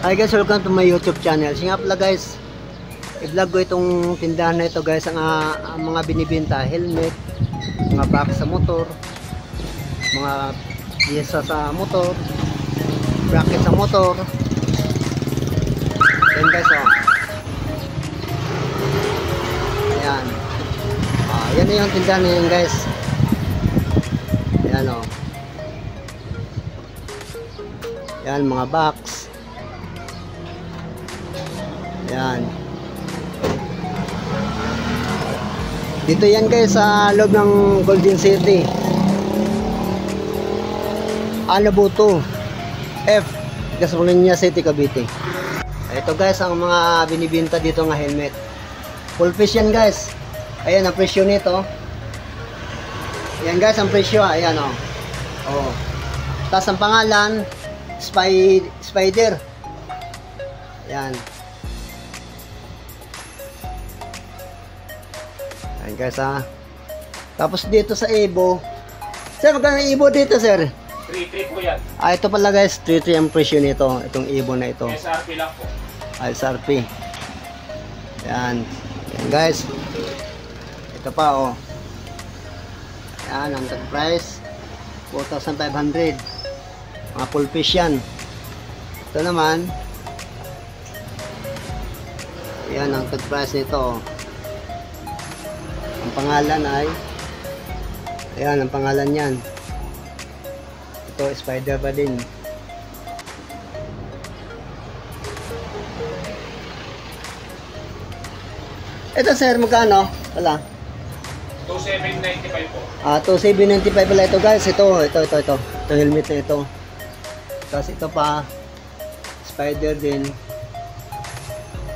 Hi guys, welcome to my YouTube channel. Sige nga pala guys, i-vlog ko itong tindahan na ito guys, ang mga binibenta, helmet, mga box sa motor, mga pyesa sa motor, bracket sa motor. Ayan guys, oh. Ayan. Yan na yung tindahan na yun guys. Ayan, oh. Ayan, mga box. Ayan. Dito yan guys sa loob ng Golden City. Alabuto F, Gasolina City, Cavite. Ito guys ang mga binibenta dito nga helmet. Full face yan guys. Ayan ang presyo nito. Ayan guys ang presyo. Ayan o. Oh. Tapos ang pangalan Spider. Ayan. Ayan guys ha. Tapos dito sa Evo. Sir, magkano ang Evo dito sir? 3.3 po yan. Ito pala guys, 3.3 ang presyo nito. Itong Evo na ito. SRP lang po. SRP. Ayan. Ayan guys. Ito pa oh. Ayan, ang tag price 4,500. Mga full fish yan. Ito naman. Ayan, ang tag price nito oh. Ang pangalan ay ayan, ang pangalan yan. Ito, Spider pa din. Ito sir, magkano? Wala. 2,795 po. 2,795 pala ito guys. Ito helmet na ito. Tapos ito pa, Spider din.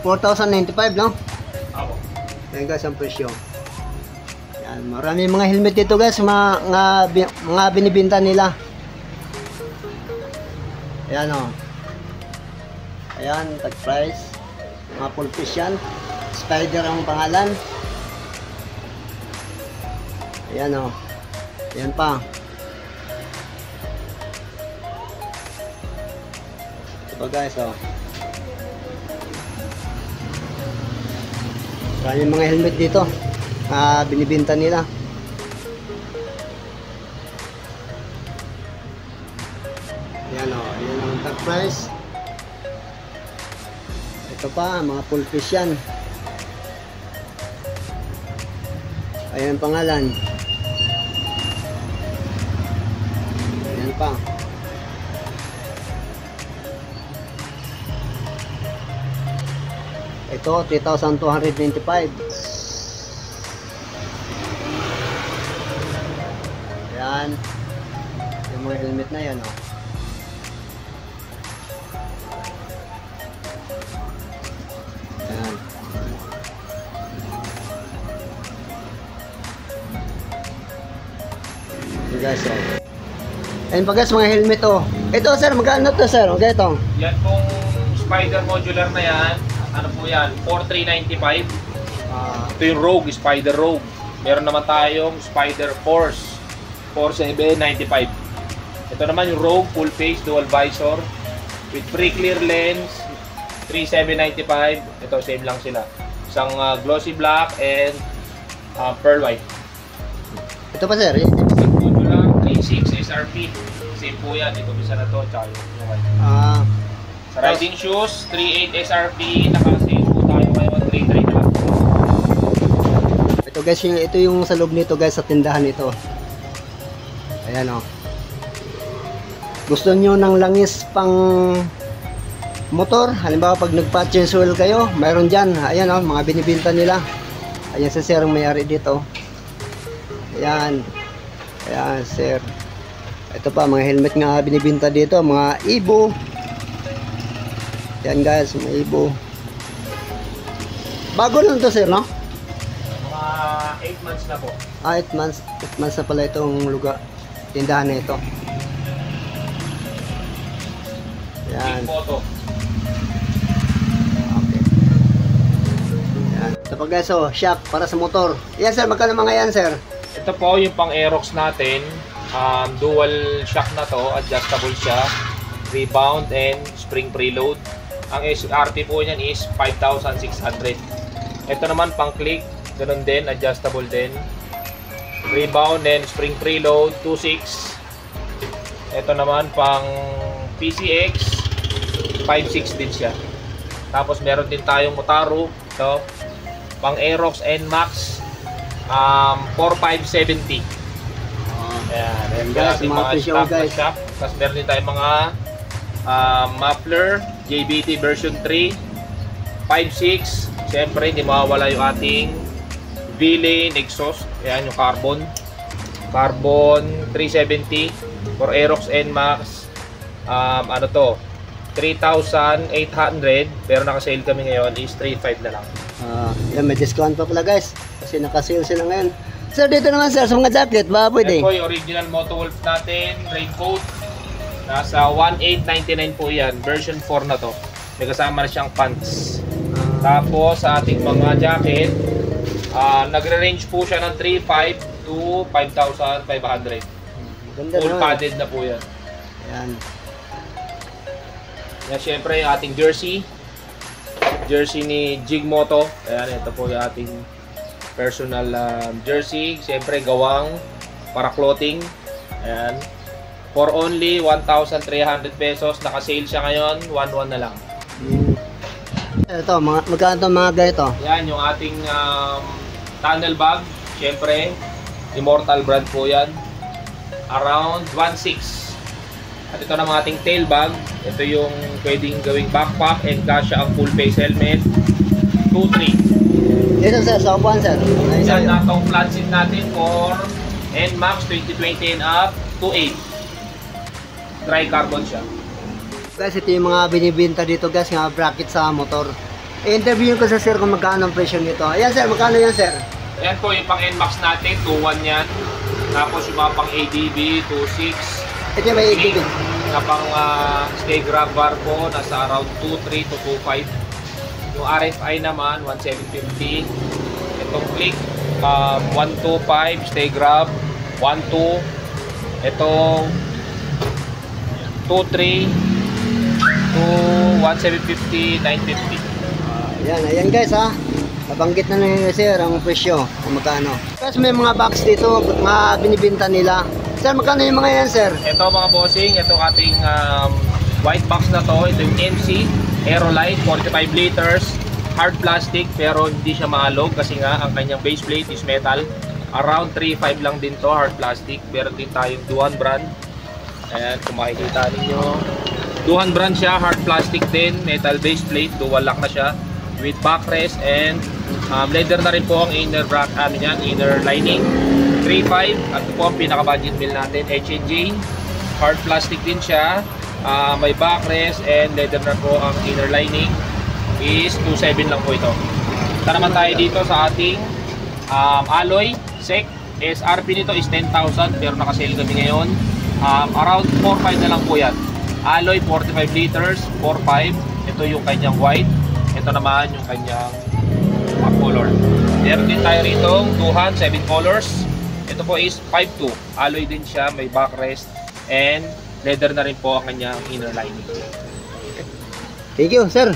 4,095 no? Apo. Yan guys ang presyo. Yan, marami mga helmet dito guys, mga binibenta nila. Ayan o. Ayan, tag price. Mga full fish yan. Spider ang pangalan. Ayan o. Ayan pa. Ito guys o. Maraming mga helmet dito. Binibenta nila. Ayan o. Ayan ang tag price. Ito pa, mga full fish yan. Ayan ang pangalan. Ayan pa. Ito, 3,295. Ayan. Yung mga helmet na yan, oh. Ayan. Ayan guys, oh. Ayan pa guys, mga helmet, oh. Ito sir, magkano to sir? Okay, ito. Yan pong Spider modular na yan. Ano po yan? 4,395. Ito yung Rogue, Spider Rogue. Meron naman tayong Spider Force. 4,795. Ito naman yung Rogue, full face, dual visor. With pre-clear lens. 3,795. Ito, same lang sila. Isang glossy black and pearl white. Ito pa sir. Isang modular, 3,600 SRP. Same po yan. Ito bisa na to. Tsaka yung white. Sa riding shoes, 3,800 SRP. Naka-sale po tayo ngayon. 3,300 na lang. Ito guys, ito yung sa loob nito guys, sa tindahan nito. Ayan o. Gusto nyo ng langis pang motor, halimbawa pag nagpa-change oil kayo, mayroon dyan. Ayan o, mga binibinta nila. Ayan si sir ang may-ari dito. Ayan. Ayan sir. Ito pa, mga helmet nga binibinta dito, mga Evo. Ayan guys, mga Evo. Bago lang to sir, no? Mga 8 months na po. 8 months. 8 months na pala itong lugar, tindahan na ito. Ayan. Big photo. Okay. Ayan. Ito pa guys, oh, shock para sa motor. Yan sir, magkano mga yan sir? Ito po yung pang Aerox natin. Dual shock na to, adjustable siya, rebound and spring preload. Ang SRP po niyan is 5,600. Ito naman pang click, ganun din, adjustable din. Rebound, then spring preload, 2.6. Ito naman pang PCX, 5.6 din siya. Tapos meron din tayong Motaro, ito, pang Aerox NMAX, 4,570. Ayan, Ayan, ito guys, ating mga mga presyo, stock na guys. shop. Tapos meron din tayong mga muffler, JBT version 3, 5.6. Siyempre, hindi mawawala yung ating V-Lane exhaust. Ayan, yung carbon 370 for Aerox NMAX. Ano to, 3,800, pero naka-sale kami ngayon is 3,500 na lang. Yan, may discount pa pala guys. Kasi naka-sale sila ngayon. Sir, dito naman sir, sa mga jacket, ba pwede? Yan po yung original Motowolf natin, raincoat. Nasa 1,899 po yan, version 4 na to. May kasama na siyang pants. Tapos sa ating mga jacket, nagre-range po siya ng 3,500 to 5,500. Ganda Full naman. padded na po yan. Yan. Yan syempre yung ating jersey. Jersey ni Jigmoto. Ayan, ito po yung ating personal jersey. Syempre gawang para clothing. Ayan. For only 1,300 pesos. Naka-sale siya ngayon. 1,100 na lang. Ito, magkano itong mga ganito? Yan yung ating tunnel bag. Syempre, Immortal brand po yan. Around 1,600. At ito naman ating tail bag. Ito yung pwedeng gawing backpack and kasya ang full face helmet. 2,300. Dito sir, sa upuan sir. Ayun, Yan sir. na itong flat seat natin for NMAX 2020 and up, 2,800. Dry carbon siya. Guys, ito yung mga binibenta dito guys, mga bracket sa motor. I-interview ko sa sir kung magkano ang presyo nito. Ayan sir, magkano yan sir? Ayan po yung pang NMAX natin, 2,100 yan. Tapos yung mga pang ADB, 2,600. Ito yung may igibig. Na pang stay grab bar po, nasa around 2,300 to 2,500. Yung RFI naman, 1,750. Itong click, 1,250. Stay grab, 1,200. Itong 2,300 to 1,750, 950. Ayan guys ha. Nabanggit na ni sir ang presyo kung magkano. Guys, may mga box dito, mga binibenta nila. Sir, magkano yung mga yan sir? Ito mga bossing, ito ating white box na to. Ito yung MC Aerolite, 45 liters, hard plastic pero hindi siya maalog kasi nga ang kanyang base plate is metal. Around 3,500 lang din to, hard plastic. Meron din tayong Duhan brand. Ayan, kung makikita ninyo. Duhan brand siya, hard plastic din, metal base plate, dual lock na siya with backrest and leather na rin po ang inner bracket yan, inner lining. 3,500 at ito po ang pinaka budget meal natin, H&J, hard plastic din siya, may backrest and leather na po ang inner lining, is 2,700 lang po ito. Ito naman tayo dito sa ating alloy sec. SRP nito is 10,000 pero naka-sale kami ngayon, around 4,500 na lang po yan. Alloy 45 liters, 4,500. Ito yung kanyang white, ito naman yung kanyang color. Meron din tayo rito Duhan 7 colors. Ito po is 5,200. Alloy din siya, may backrest and leather na rin po ang kanyang inner lining. Thank you sir.